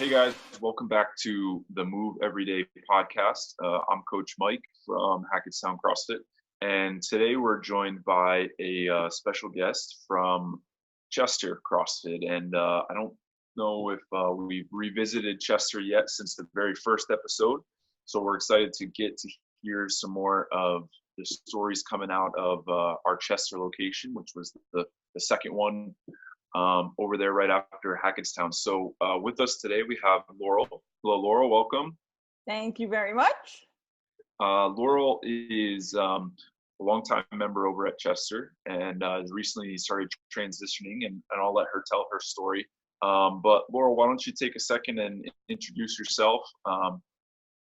Hey guys, welcome back to the Move Everyday podcast. I'm Coach Mike from Hackettstown CrossFit, and today we're joined by a special guest from Chester CrossFit. And I don't know if we've revisited Chester yet since the very first episode, so we're excited to get to hear some more of the stories coming out of our Chester location, which was the second one over there right after Hackettstown. So with us today, we have Laurel. Hello, Laurel. Welcome. Thank you very much. Laurel is a longtime member over at Chester and recently started transitioning, and I'll let her tell her story. But Laurel, why don't you take a second and introduce yourself?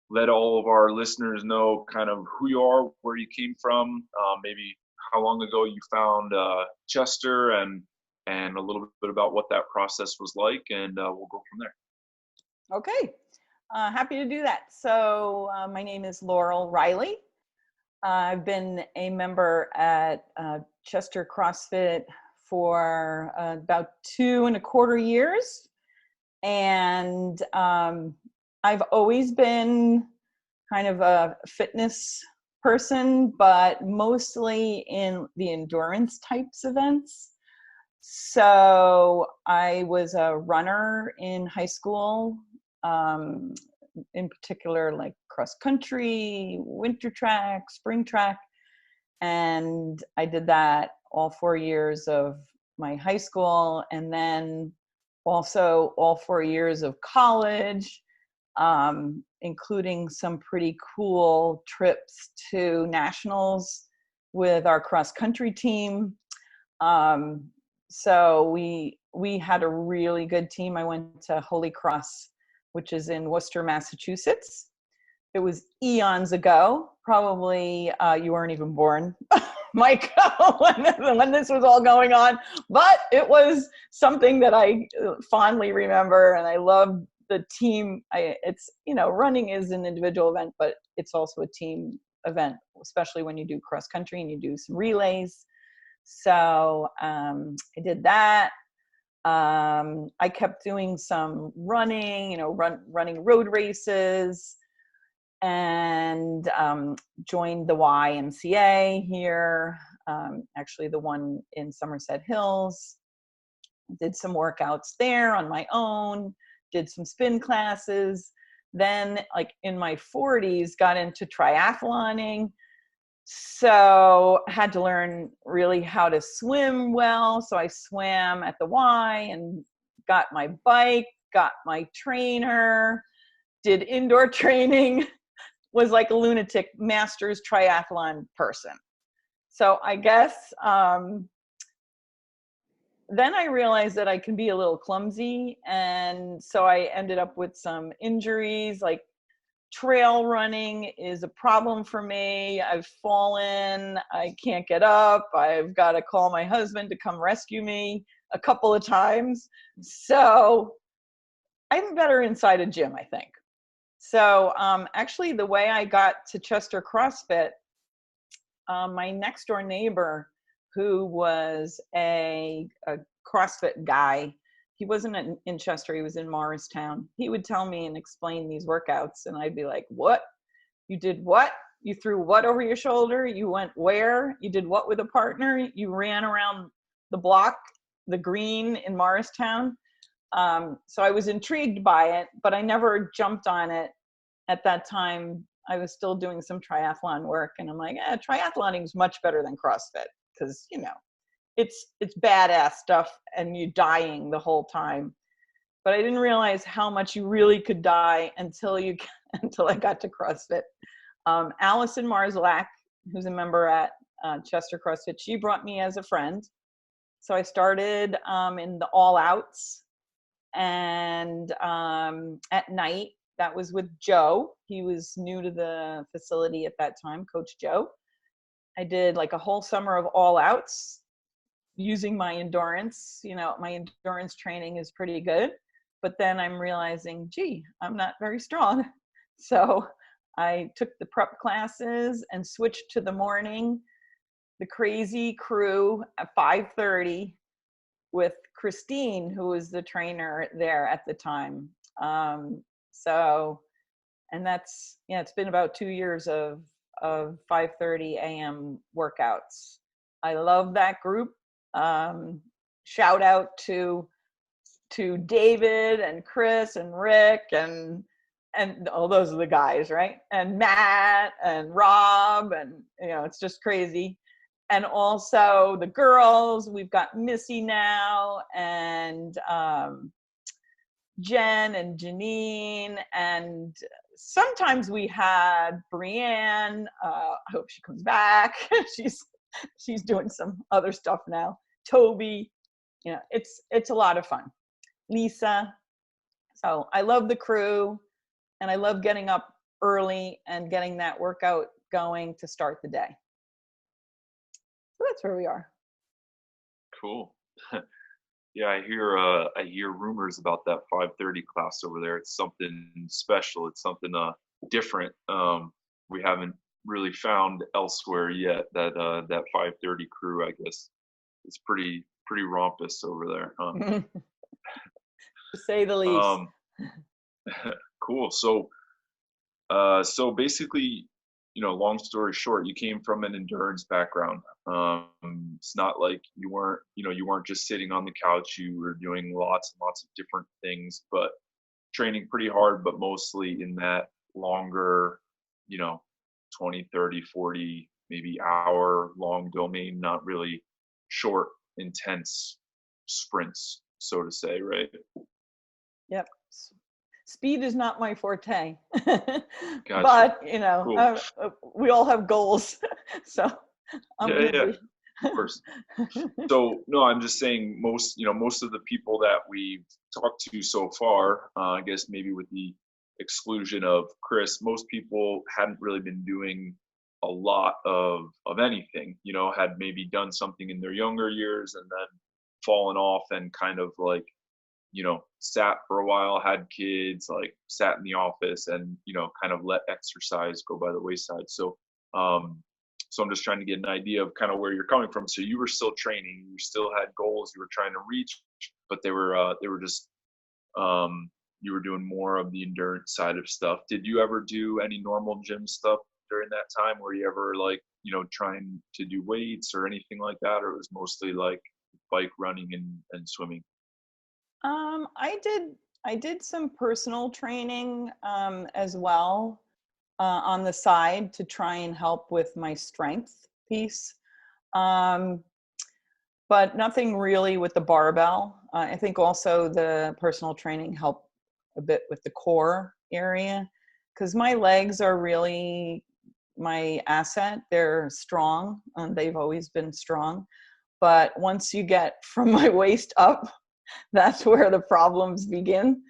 Let all of our listeners know kind of who you are, where you came from, maybe how long ago you found Chester, and a little bit about what that process was like, and we'll go from there. Okay, happy to do that. So my name is Laurel Riley. I've been a member at Chester CrossFit for about 2.25 years. And I've always been kind of a fitness person, but mostly in the endurance types events. So I was a runner in high school, in particular like cross country, winter track, spring track. And I did that all 4 years of my high school, and then also all 4 years of college, including some pretty cool trips to nationals with our cross country team. So we had a really good team. I went to Holy Cross, which is in Worcester, Massachusetts. It was eons ago. Probably you weren't even born, Mike, when this was all going on. But it was something that I fondly remember, and I loved the team. It's, running is an individual event, but it's also a team event, especially when you do cross country and you do some relays. So I did that. I kept doing some running, running road races, and joined the YMCA here, actually the one in Somerset Hills. Did some workouts there on my own, did some spin classes. Then, like in my 40s, got into triathloning. So had to learn really how to swim well. So I swam at the Y and got my bike, got my trainer, did indoor training, was like a lunatic masters triathlon person. So I guess then I realized that I can be a little clumsy. And so I ended up with some injuries, like trail running is a problem for me. I've fallen, I can't get up. I've got to call my husband to come rescue me a couple of times. So I'm better inside a gym, I think. So actually the way I got to Chester CrossFit, my next door neighbor, who was a CrossFit guy, he wasn't in Chester, he was in Morristown. He would tell me and explain these workouts, and I'd be like, what? You did what? You threw what over your shoulder? You went where? You did what with a partner? You ran around the block, the green in Morristown? So I was intrigued by it, but I never jumped on it at that time. I was still doing some triathlon work, and I'm like, triathloning is much better than CrossFit, because, it's badass stuff and you're dying the whole time. But I didn't realize how much you really could die until I got to CrossFit. Allison Marzlak, who's a member at Chester CrossFit, she brought me as a friend. So I started in the all outs, and at night, that was with Joe. He was new to the facility at that time, Coach Joe. I did like a whole summer of all outs using my endurance. My endurance training is pretty good, but then I'm realizing, gee, I'm not very strong. So I took the prep classes and switched to the morning, the crazy crew at 5:30 with Christine, who was the trainer there at the time. So, and that's, yeah, it's been about 2 years of 5:30 a.m. workouts. I love that group. Shout out to David and Chris and Rick and all those are the guys, right? And Matt and Rob, and it's just crazy. And also the girls, we've got Missy now, and Jen and Janine, and sometimes we had Brienne. I hope she comes back. she's doing some other stuff now. Toby, it's a lot of fun. Lisa. So I love the crew, and I love getting up early and getting that workout going to start the day. So that's where we are. Cool. Yeah, I hear rumors about that 5:30 class over there. It's something special. It's something different. We haven't really found elsewhere yet. That 5:30 crew, I guess, is pretty rompous over there. Huh? To say the least. Cool. So basically, long story short, you came from an endurance background. It's not like you weren't just sitting on the couch. You were doing lots and lots of different things, but training pretty hard, but mostly in that longer, 20, 30, 40, maybe hour long domain, not really short, intense sprints, so to say, right? Yep. Speed is not my forte. Gotcha. But Cool. we all have goals. So I'm yeah, of course. So no, I'm just saying most of the people that we've talked to so far, I guess maybe with the exclusion of Chris, most people hadn't really been doing a lot of anything, had maybe done something in their younger years and then fallen off and kind of like, sat for a while, had kids, like sat in the office and, kind of let exercise go by the wayside. So I'm just trying to get an idea of kind of where you're coming from. So you were still training, you still had goals you were trying to reach, but they were just you were doing more of the endurance side of stuff. Did you ever do any normal gym stuff during that time? Were you ever like, trying to do weights or anything like that? Or it was mostly like bike, running and swimming? I did some personal training as well on the side to try and help with my strength piece. But nothing really with the barbell. I think also the personal training helped a bit with the core area, because my legs are really my asset. They're strong, and they've always been strong. But once you get from my waist up, that's where the problems begin.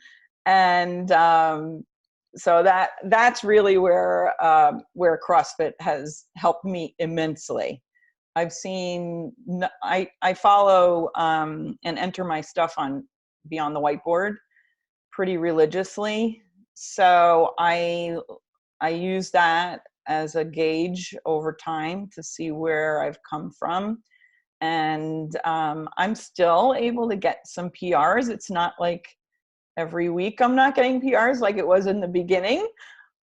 And so that's really where CrossFit has helped me immensely. I've seen, I follow and enter my stuff on Beyond the Whiteboard pretty religiously. So I use that as a gauge over time to see where I've come from. And I'm still able to get some PRs. It's not like every week I'm not getting PRs like it was in the beginning.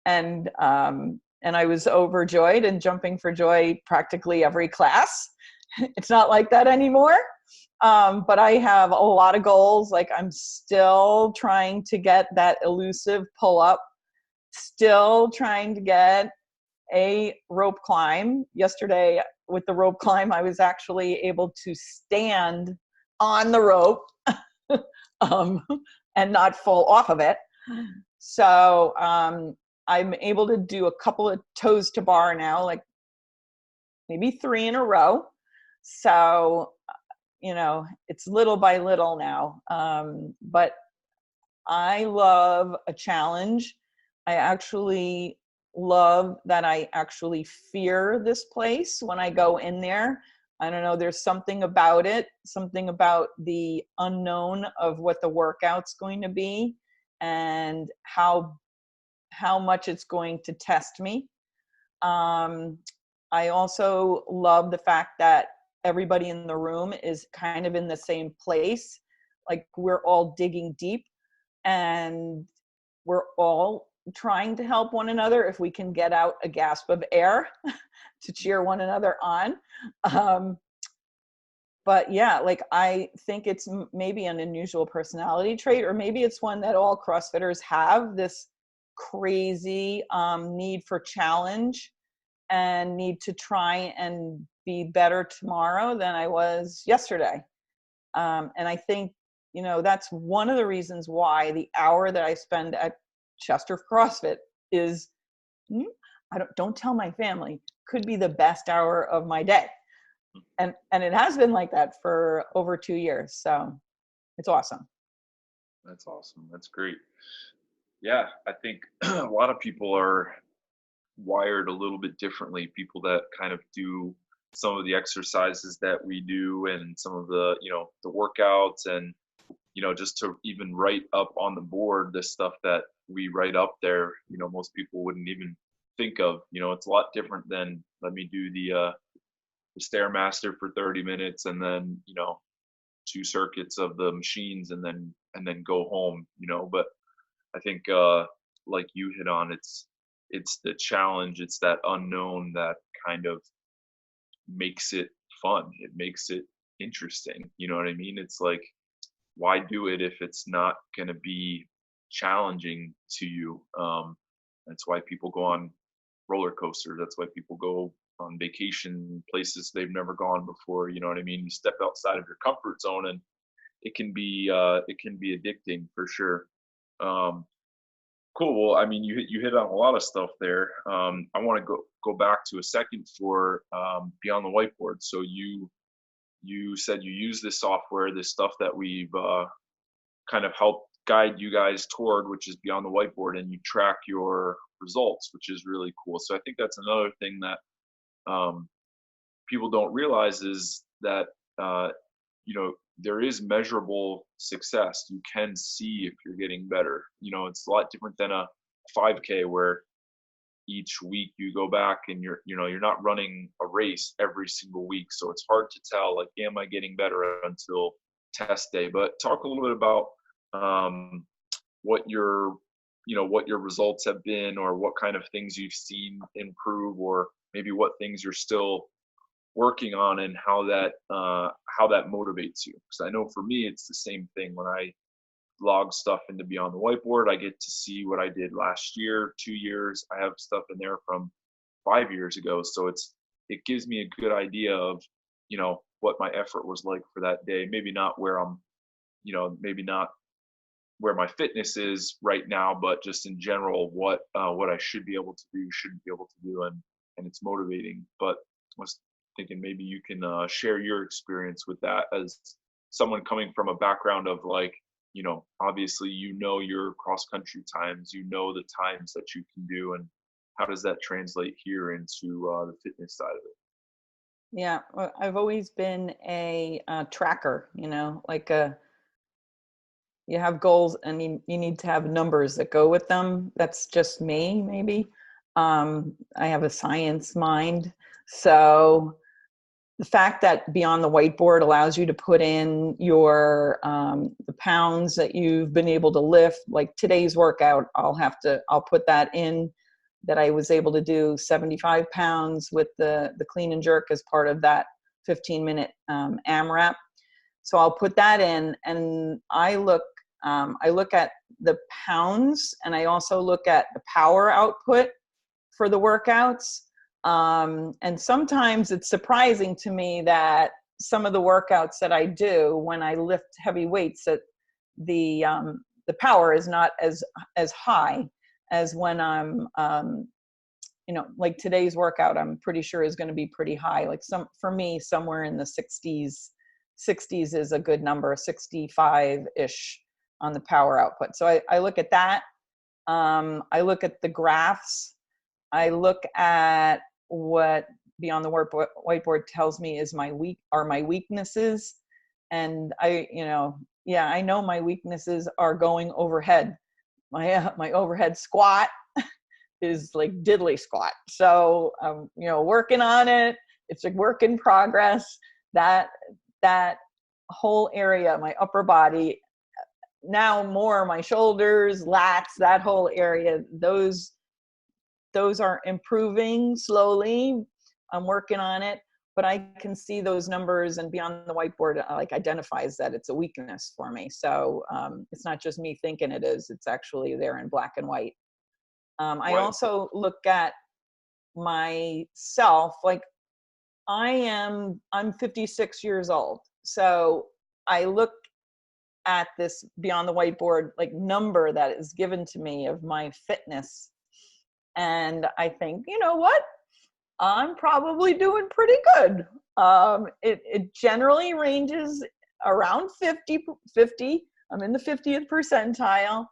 And I was overjoyed and jumping for joy practically every class. It's not like that anymore. But I have a lot of goals. Like I'm still trying to get that elusive pull up, still trying to get a rope climb. Yesterday with the rope climb, I was actually able to stand on the rope and not fall off of it. So I'm able to do a couple of toes to bar now, like maybe 3 in a row. So, it's little by little now. But I love a challenge. I actually love that I actually fear this place when I go in there. I don't know, there's something about it, something about the unknown of what the workout's going to be and how much it's going to test me. I also love the fact that everybody in the room is kind of in the same place. Like we're all digging deep. and we're all trying to help one another if we can get out a gasp of air to cheer one another on. But yeah, like I think it's maybe an unusual personality trait, or maybe it's one that all CrossFitters have, this crazy need for challenge and need to try and be better tomorrow than I was yesterday. And I think, that's one of the reasons why the hour that I spend at Chester CrossFit is, don't tell my family, could be the best hour of my day. And it has been like that for over 2 years. So it's awesome. That's awesome. That's great. Yeah, I think a lot of people are wired a little bit differently. People that kind of do some of the exercises that we do and some of the, the workouts, and, just to even write up on the board the stuff that we write up there, most people wouldn't even think of. It's a lot different than, let me do the Stairmaster for 30 minutes and then, 2 circuits of the machines and then go home, but I think like you hit on, it's the challenge, it's that unknown that kind of makes it fun. It makes it interesting. You know what I mean? It's like, why do it if it's not going to be challenging to you? That's why people go on roller coasters. That's why people go on vacation places they've never gone before. You know what I mean? You step outside of your comfort zone, and it can be addicting for sure. Cool. Well, I mean, you hit on a lot of stuff there. I want to go back to a second for Beyond the Whiteboard. So you said you use this software, this stuff that we've kind of helped guide you guys toward, which is Beyond the Whiteboard, and you track your results, which is really cool. So I think that's another thing that people don't realize is that there is measurable success. You can see if you're getting better. It's a lot different than a 5K where each week you go back and you're not running a race every single week. So it's hard to tell, like, am I getting better until test day? But talk a little bit about what your results have been, or what kind of things you've seen improve, or maybe what things you're still working on, and how that motivates you. Because I know for me, it's the same thing. When I log stuff into Beyond the Whiteboard, I get to see what I did last year, 2 years. I have stuff in there from 5 years ago. So it gives me a good idea of, what my effort was like for that day. Maybe not where I'm, maybe not where my fitness is right now, but just in general, what I should be able to do, shouldn't be able to do. And it's motivating. But I was thinking maybe you can share your experience with that, as someone coming from a background of, like, obviously, your cross country times, the times that you can do, and how does that translate here into the fitness side of it? Yeah, well, I've always been a tracker, like you have goals and you need to have numbers that go with them. That's just me, maybe. I have a science mind. So the fact that Beyond the Whiteboard allows you to put in your the pounds that you've been able to lift, like today's workout, I'll put that in, that I was able to do 75 pounds with the clean and jerk as part of that 15-minute AMRAP. So I'll put that in, and I look at the pounds, and I also look at the power output for the workouts. And sometimes it's surprising to me that some of the workouts that I do when I lift heavy weights, that the power is not as high as when I'm, like today's workout, I'm pretty sure is going to be pretty high. Like for me, somewhere in the 60s is a good number, 65-ish on the power output. So I look at that. I look at the graphs. I look at what Beyond the Whiteboard tells me is my weaknesses. And I know my weaknesses are going overhead. My overhead squat is like diddly squat. So, working on it. It's a work in progress. That whole area, my upper body, now more my shoulders, lats, that whole area, those are improving slowly. I'm working on it, but I can see those numbers, and beyond the whiteboard like identifies that it's a weakness for me. So it's not just me thinking it is, it's actually there in black and white. I Right. also look at myself, like I'm 56 years old. So I look at this beyond the whiteboard like number that is given to me of my fitness, and I think, you know what, I'm probably doing pretty good. It generally ranges around 50. I'm in the 50th percentile,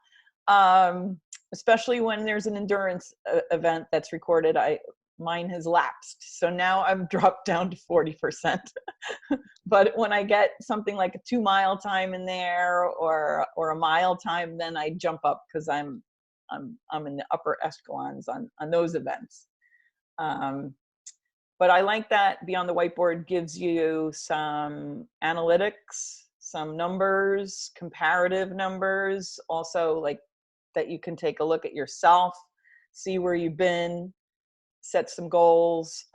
especially when there's an endurance event that's recorded. Mine has lapsed, so now I've dropped down to 40%. But when I get something like a 2-mile time in there, or a mile time, then I jump up, because I'm in the upper echelons on those events. But I like that beyond the whiteboard gives you some analytics, some numbers, comparative numbers, also like that you can take a look at yourself, see where you've been, set some goals.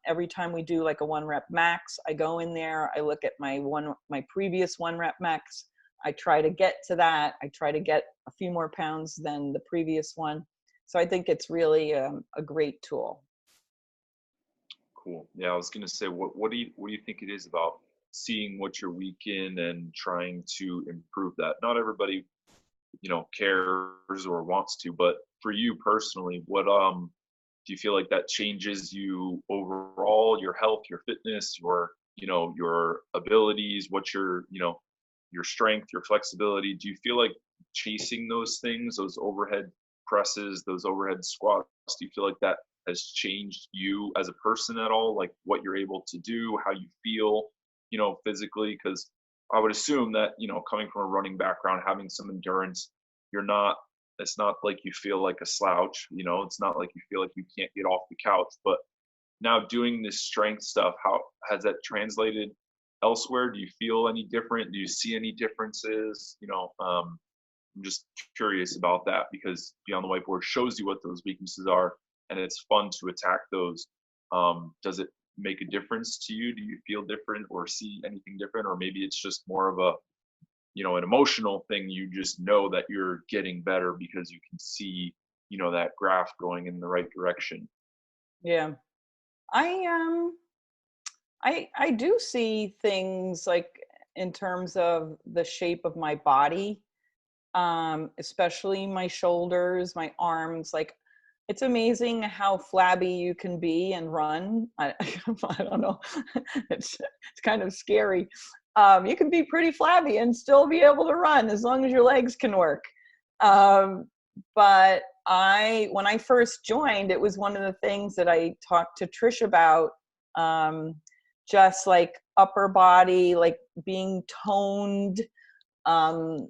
Every time we do like a 1 rep max, I go in there, I look at my previous 1 rep max. I try to get to that. I try to get a few more pounds than the previous one. So I think it's really a great tool. Cool. Yeah, I was gonna say, what do you think it is about seeing what you're weak in and trying to improve that? Not everybody, cares or wants to, but for you personally, what do you feel like that changes you overall, your health, your fitness, your abilities, what's your strength, your flexibility? Do you feel like chasing those things, those overhead presses, those overhead squats, do you feel like that has changed you as a person at all? Like what you're able to do, how you feel, physically? Because I would assume that, coming from a running background, having some endurance, it's not like you feel like a slouch, it's not like you feel like you can't get off the couch. But now doing this strength stuff, how has that translated elsewhere? Do you feel any different? Do you see any differences? I'm just curious about that, because Beyond the Whiteboard shows you what those weaknesses are, and it's fun to attack those. Does it make a difference to you? Do you feel different or see anything different? Or maybe it's just more of an emotional thing. You just know that you're getting better because you can see, that graph going in the right direction. Yeah. I do see things like in terms of the shape of my body, especially my shoulders, my arms. Like, it's amazing how flabby you can be and run. I don't know. It's kind of scary. You can be pretty flabby and still be able to run as long as your legs can work. But when I first joined, it was one of the things that I talked to Trish about. Just like upper body, like being toned, not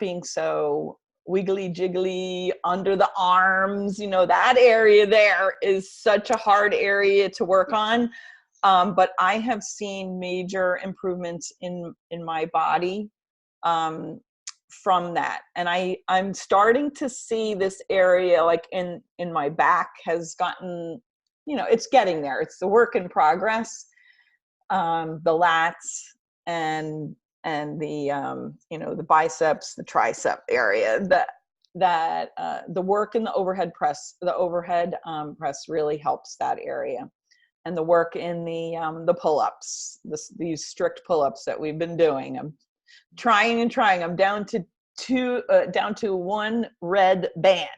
being so wiggly jiggly under the arms. That area there is such a hard area to work on. But I have seen major improvements in my body from that. And I'm starting to see this area like in my back has gotten, it's getting there. It's the work in progress. The lats and the the biceps, the tricep area, that the work in the overhead press really helps that area. And the work in the pull-ups, these strict pull-ups that we've been doing. I'm trying and trying. I'm down to 1 red band.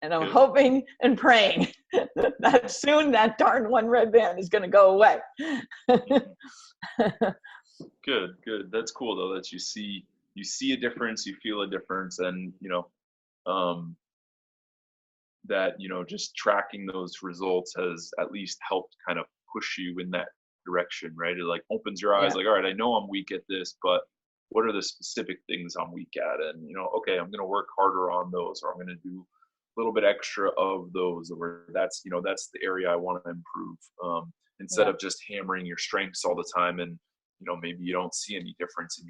And I'm hoping and praying that soon that darn 1 red band is going to go away. Good. That's cool though, that you see a difference, you feel a difference, and that just tracking those results has at least helped kind of push you in that direction, right? It like opens your eyes, Yeah. like, all right, I know I'm weak at this, but what are the specific things I'm weak at? And okay, I'm going to work harder on those, or I'm going to do a little bit extra of those, or that's the area I want to improve, instead of just hammering your strengths all the time, and maybe you don't see any difference in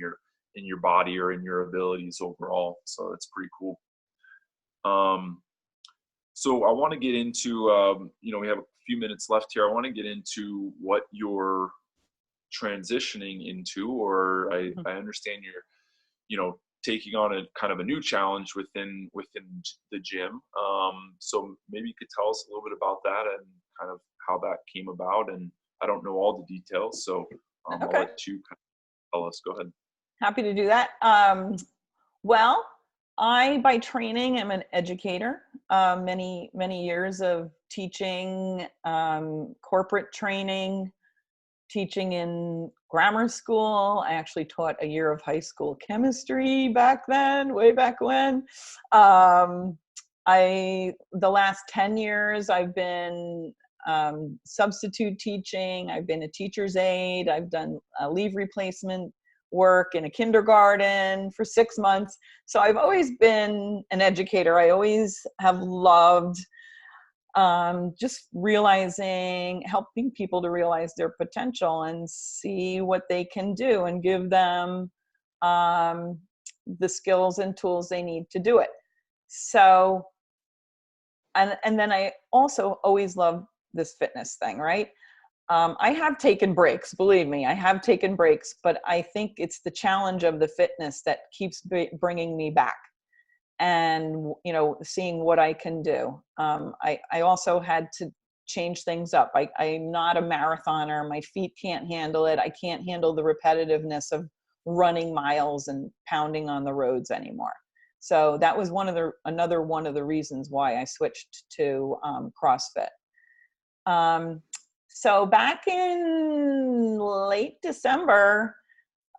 in your body or in your abilities overall. So that's pretty cool. So I want to get into, we have a few minutes left here. I want to get into what you're transitioning into, or I understand you're, taking on a kind of a new challenge within the gym. So maybe you could tell us a little bit about that and kind of how that came about. And I don't know all the details, so I'll let you kind of tell us. Go ahead. Happy to do that. Well, I, by training, am an educator. Many years of teaching, corporate training, teaching in grammar school. I actually taught a year of high school chemistry back then, way back when. The last 10 years, I've been substitute teaching. I've been a teacher's aide. I've done leave replacement work in a kindergarten for 6 months. So I've always been an educator. I always have loved just helping people to realize their potential and see what they can do and give them the skills and tools they need to do it. So, and then I also always love this fitness thing, right? I have taken breaks, believe me, I have taken breaks, but I think it's the challenge of the fitness that keeps bringing me back and, seeing what I can do. I also had to change things up. I'm not a marathoner. My feet can't handle it. I can't handle the repetitiveness of running miles and pounding on the roads anymore. So that was another one of the reasons why I switched to CrossFit. So back in late December,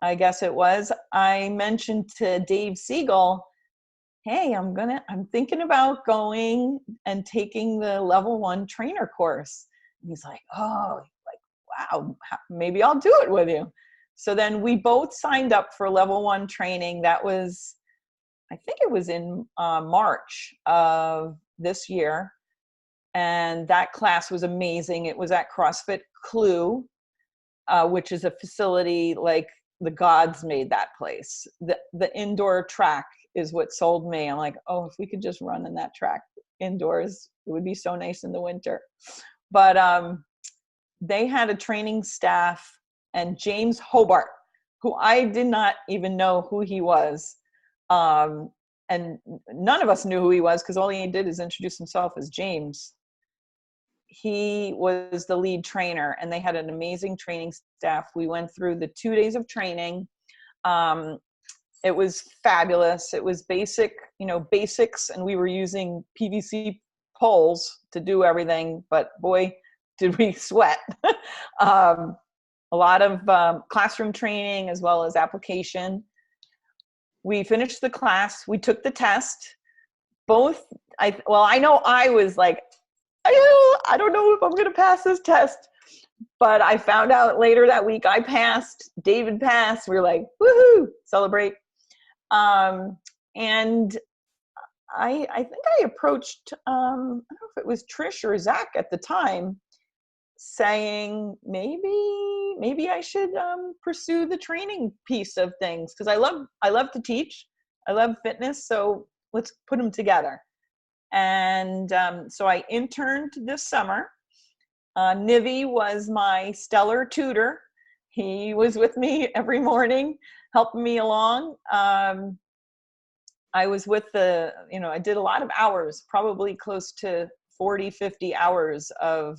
I guess it was, I mentioned to Dave Siegel, hey, I'm thinking about going and taking the level 1 trainer course. And he's like, oh, wow, maybe I'll do it with you. So then we both signed up for level 1 training. That was, I think it was in March of this year. And that class was amazing. It was at CrossFit Clue, which is a facility like the gods made that place. The indoor track is what sold me. I'm like, oh, if we could just run in that track indoors, it would be so nice in the winter. But they had a training staff, and James Hobart, who I did not even know who he was. And none of us knew who he was because all he did is introduce himself as James. He was the lead trainer, and they had an amazing training staff. We went through the 2 days of training. It was fabulous. It was basics, and we were using PVC poles to do everything, but boy, did we sweat. A lot of classroom training as well as application. We finished the class. We took the test. I know I was like, I don't know if I'm going to pass this test, but I found out later that week I passed. David passed. We were like, woohoo, celebrate. And I think I approached, I don't know if it was Trish or Zach at the time, saying maybe I should pursue the training piece of things, because I love to teach. I love fitness, so let's put them together. And so I interned this summer. Nivi was my stellar tutor. He was with me every morning, helping me along. I was with I did a lot of hours, probably close to 40, 50 hours of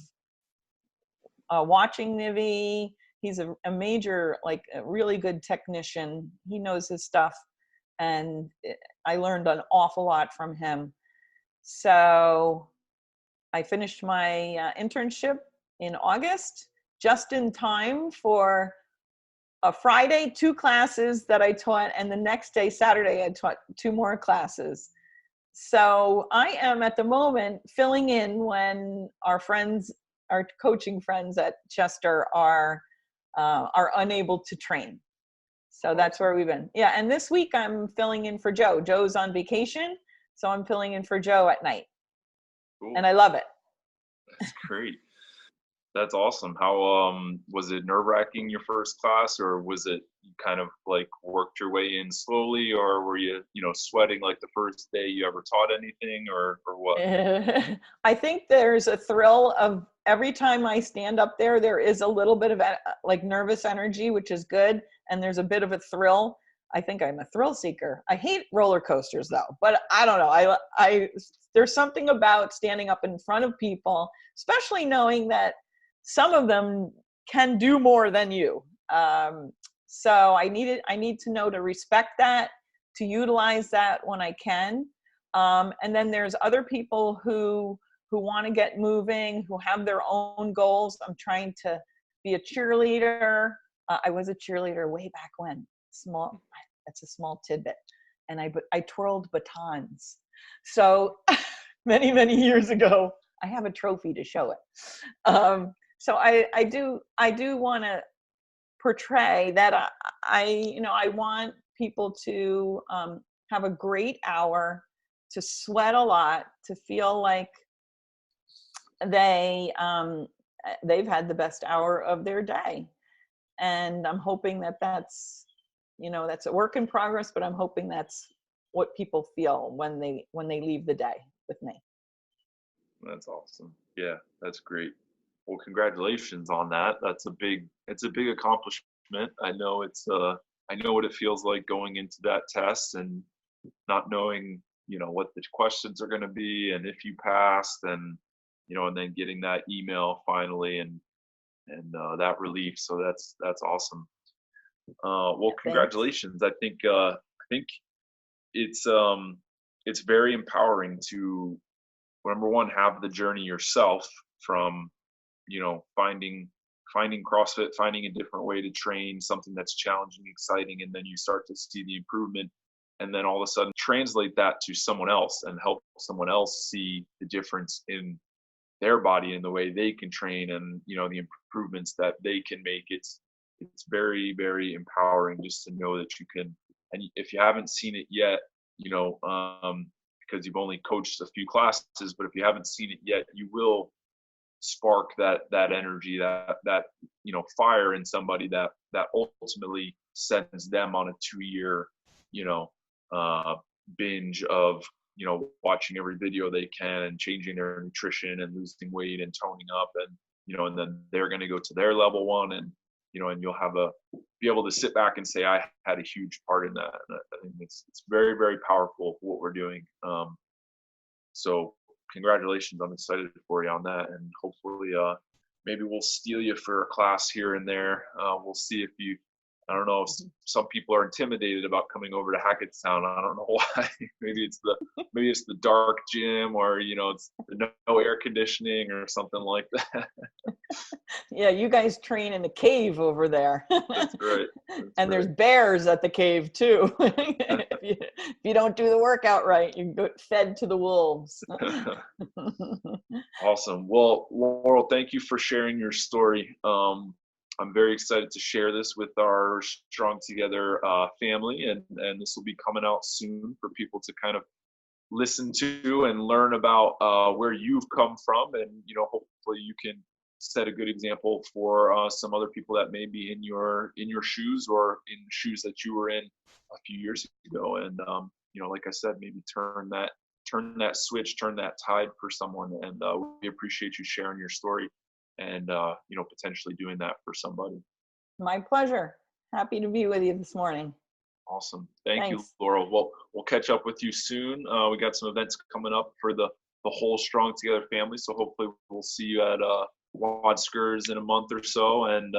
watching Nivi. He's a major, a really good technician. He knows his stuff. And I learned an awful lot from him. So I finished my internship in August, just in time for a Friday, 2 classes that I taught, and the next day, Saturday, I taught 2 more classes. So I am at the moment filling in when our coaching friends at Chester are unable to train. So that's where we've been. Yeah, and this week I'm filling in for Joe. Joe's on vacation, so I'm filling in for Joe at night. Cool. And I love it. That's great. That's awesome. How was it nerve-wracking your first class, or was it you kind of like worked your way in slowly, or were you, sweating like the first day you ever taught anything, or what? I think there's a thrill of every time I stand up there, there is a little bit of like nervous energy, which is good. And there's a bit of a thrill. I think I'm a thrill seeker. I hate roller coasters though, but I don't know. There's something about standing up in front of people, especially knowing that some of them can do more than you. So I need to know to respect that, to utilize that when I can. And then there's other people who want to get moving, who have their own goals. I'm trying to be a cheerleader. I was a cheerleader way back when. That's a small tidbit. And I twirled batons. So many, many years ago, I have a trophy to show it. So I do want to portray that I want people to have a great hour, to sweat a lot, to feel like they've had the best hour of their day. And I'm hoping that's a work in progress, but I'm hoping that's what people feel when they leave the day with me. That's awesome. Yeah, that's great. Well, congratulations on that. It's a big accomplishment. I know I know what it feels like going into that test and not knowing, what the questions are going to be, and if you passed, and and then getting that email finally, and that relief. So that's awesome. Well, congratulations. I think it's very empowering to, number one, have the journey yourself from, finding CrossFit, finding a different way to train, something that's challenging, exciting, and then you start to see the improvement, and then all of a sudden translate that to someone else and help someone else see the difference in their body and the way they can train, and the improvements that they can make. It's very, very empowering just to know that you can. And if you haven't seen it yet, because you've only coached a few classes, but if you haven't seen it yet, you will spark that energy, that fire in somebody that ultimately sends them on a 2-year binge of watching every video they can and changing their nutrition and losing weight and toning up, and and then they're going to go to their level 1, and and you'll be able to sit back and say, I had a huge part in that. And I think it's very, very powerful what we're doing. So congratulations. I'm excited for you on that. And hopefully, maybe we'll steal you for a class here and there. We'll see if I don't know if some people are intimidated about coming over to Hackettstown. I don't know why. Maybe it's the dark gym, or it's no air conditioning or something like that. Yeah, you guys train in the cave over there. That's right. And there's bears at the cave too. if you don't do the workout right, you get fed to the wolves. Awesome. Well, Laurel, thank you for sharing your story. I'm very excited to share this with our Strong Together family, and this will be coming out soon for people to kind of listen to and learn about where you've come from, and hopefully you can set a good example for some other people that may be in your shoes, or in shoes that you were in a few years ago, and like I said, maybe turn that switch, turn that tide for someone, and we appreciate you sharing your story. And potentially doing that for somebody. My pleasure. Happy to be with you this morning. Awesome. Thanks. You, Laurel. Well, we'll catch up with you soon. We got some events coming up for the whole Strong Together family, so hopefully we'll see you at Wadskers in a month or so, and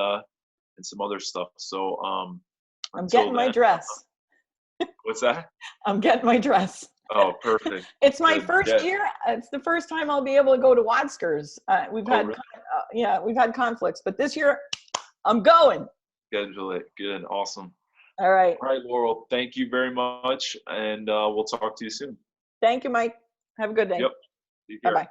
some other stuff. So I'm getting my dress. What's that? I'm getting my dress. Oh, perfect. It's my first year. It's the first time I'll be able to go to Wadskers. We've had conflicts, but this year I'm going. Schedule it. Good. Awesome. All right. All right, Laurel. Thank you very much, and we'll talk to you soon. Thank you, Mike. Have a good day. Yep. Bye-bye.